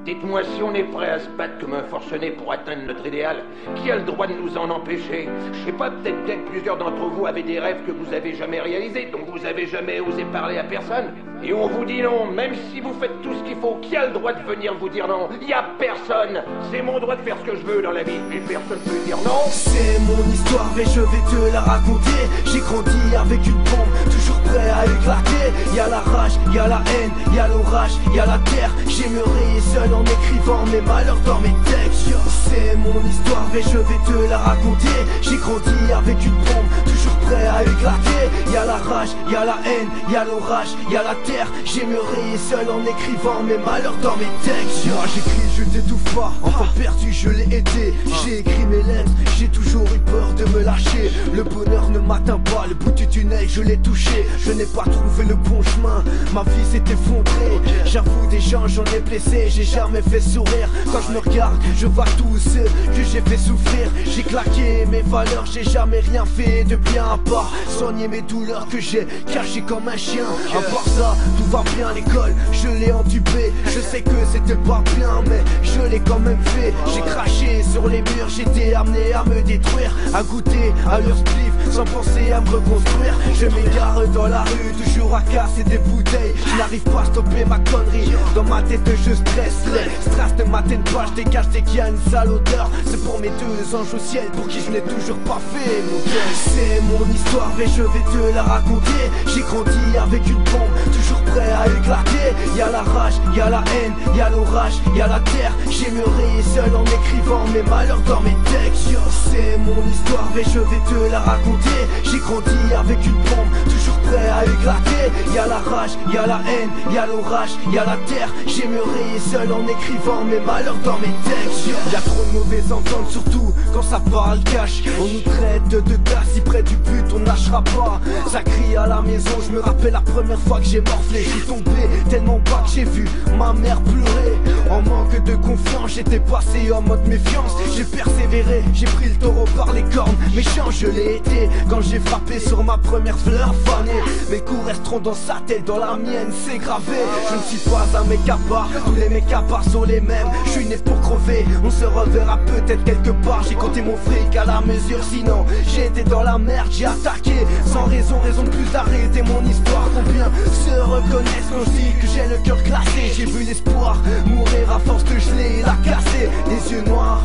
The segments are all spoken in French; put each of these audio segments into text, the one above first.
Dites-moi si on est prêt à se battre comme un forcené pour atteindre notre idéal, qui a le droit de nous en empêcher? Je sais pas, peut-être plusieurs d'entre vous avaient des rêves que vous avez jamais réalisés, donc vous avez jamais osé parler à personne. Et on vous dit non, même si vous faites tout ce qu'il faut, qui a le droit de venir vous dire non? Y a personne. C'est mon droit de faire ce que je veux dans la vie, et personne peut dire non. C'est mon histoire et je vais te la raconter. J'ai grandi avec une bombe, toujours prêt à éclater. Y'a la rage, y'a la haine, y'a l'orage, y'a la terre. J'aimerais seul en écrivant mes malheurs dans mes textes. C'est mon histoire et je vais te la raconter. J'ai grandi avec une bombe, toujours prêt à éclater. Y'a la rage, y'a la haine, y'a l'orage, y'a la terre. J'aimerais seul en écrivant mes malheurs dans mes textes. Moi j'écris, je t'étouffe pas, enfant perdu je l'ai été. J'ai écrit mes lettres, j'ai toujours eu peur de me lâcher. Le bonheur ne m'atteint pas, le bout du tunnel je l'ai touché. Je n'ai pas trouvé le bon chemin, ma vie s'est effondrée. J'avoue des gens j'en ai blessé, j'ai jamais fait sourire. Quand je me regarde, je vois tous ceux que j'ai fait souffrir. J'ai claqué mes valeurs, j'ai jamais rien fait de bien à part soigner mes douleurs que j'ai cachées comme un chien. À part ça, tout va bien, l'école, je l'ai entubé. Je sais que c'était pas bien, mais je l'ai quand même fait. J'ai craché sur les murs, j'étais amené à me détruire, à goûter à leur spliff sans penser à me reconstruire. Je m'égare dans la rue, toujours à casser des bouteilles. Je n'arrive pas à stopper ma connerie, dans ma tête je stresse. Les strass ne m'atteignent pas, je dégage dès qu'il y a une sale odeur. C'est pour mes deux anges au ciel, pour qui je n'ai toujours pas fait mon deuil. C'est mon histoire et je vais te la raconter. J'ai grandi avec une bombe, toujours prêt à éclater. Y'a la rage, y'a la haine, y'a l'orage, y'a la terre. J'aimerais seul en écrivant mes malheurs dans mes textes. C'est mon histoire et je vais te la raconter. J'ai grandi avec une bombe, toujours prêt à éclater. Y'a la rage, y'a la haine, y'a l'orage, y'a la terre. J'aimerais seul en écrivant mes malheurs dans mes textes. Y'a trop de mauvaises ententes, surtout quand ça parle cash. On nous traite de tas, si près du but on lâchera pas. Ça crie à la maison, je me rappelle la première fois que j'ai morflé. J'ai tombé tellement bas que j'ai vu ma mère pleurer. En manque de confiance, j'étais passé en mode méfiance. J'ai persévéré, j'ai pris le taureau par les cornes. Méchant je l'ai été quand j'ai frappé sur ma première fleur fanée. Mes coups resteront dans sa tête, dans la mienne c'est gravé. Je ne suis pas un mec à part, tous les mecs à part sont les mêmes. Je suis né pour crever, on se reverra peut-être quelque part. J'ai compté mon fric à la mesure, sinon j'ai été dans la merde, j'ai attaqué sans raison, raison de plus d'arrêter mon histoire. Combien se reconnaissent quand je dis que j'ai le cœur glacé. J'ai vu l'espoir mourir à force que je l'ai la cassé. Les yeux noirs,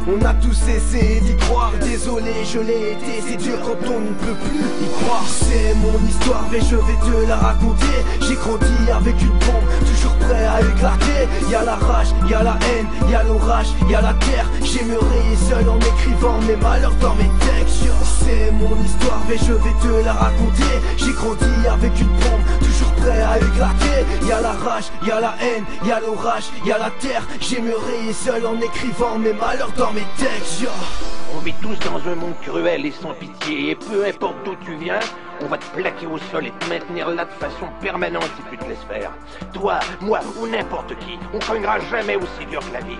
on a tous essayé d'y croire. Désolé je l'ai été, c'est dur quand on ne peut plus y croire. C'est mon histoire et je vais te la raconter. J'ai grandi avec une bombe, toujours prêt à éclater. Y'a la rage, y'a la haine, y'a l'orage, y'a la terre. J'aimerais seul en écrivant mes malheurs dans mes textes. C'est mon histoire et je vais te la raconter. J'ai grandi avec une bombe, toujours prêt à éclater. Y'a la rage, y'a la haine, y'a l'orage, y'a la terre. J'aimerais seul en écrivant mes malheurs dans mes textes. On vit tous dans un monde cruel et sans pitié, et peu importe d'où tu viens, on va te plaquer au sol et te maintenir là de façon permanente si tu te laisses faire. Toi, moi ou n'importe qui, on cognera jamais aussi dur que la vie.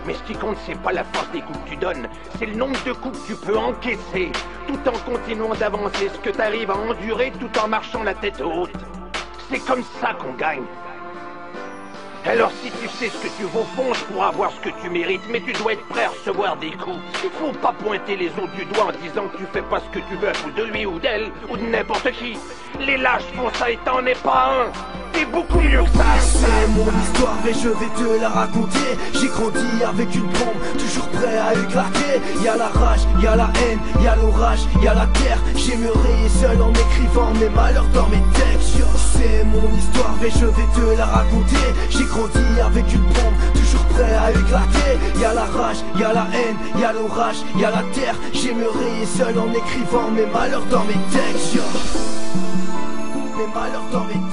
Mais ce qui compte, c'est pas la force des coups que tu donnes, c'est le nombre de coups que tu peux encaisser, tout en continuant d'avancer ce que t'arrives à endurer tout en marchant la tête haute. C'est comme ça qu'on gagne. Alors si tu sais ce que tu vaux, fonce pour avoir ce que tu mérites, mais tu dois être prêt à recevoir des coups. Faut pas pointer les autres du doigt en disant que tu fais pas ce que tu veux à cause de lui ou d'elle, ou de n'importe qui. Les lâches font ça et t'en es pas un. T'es beaucoup mieux que ça. C'est mon histoire et je vais te la raconter. J'ai grandi avec une bombe, toujours prêt à éclater. Y'a la rage, y'a la haine, y'a l'orage, y'a la terre. J'aimerais seul en écrivant mes malheurs dans mes textes. C'est mon histoire et je vais te la raconter. J'ai grandi avec une bombe, toujours prêt à éclater. Y'a la rage, y'a la haine, y'a l'orage, y'a la terre. J'aimerais seul en écrivant mes malheurs dans mes textes. Mes malheurs dans mes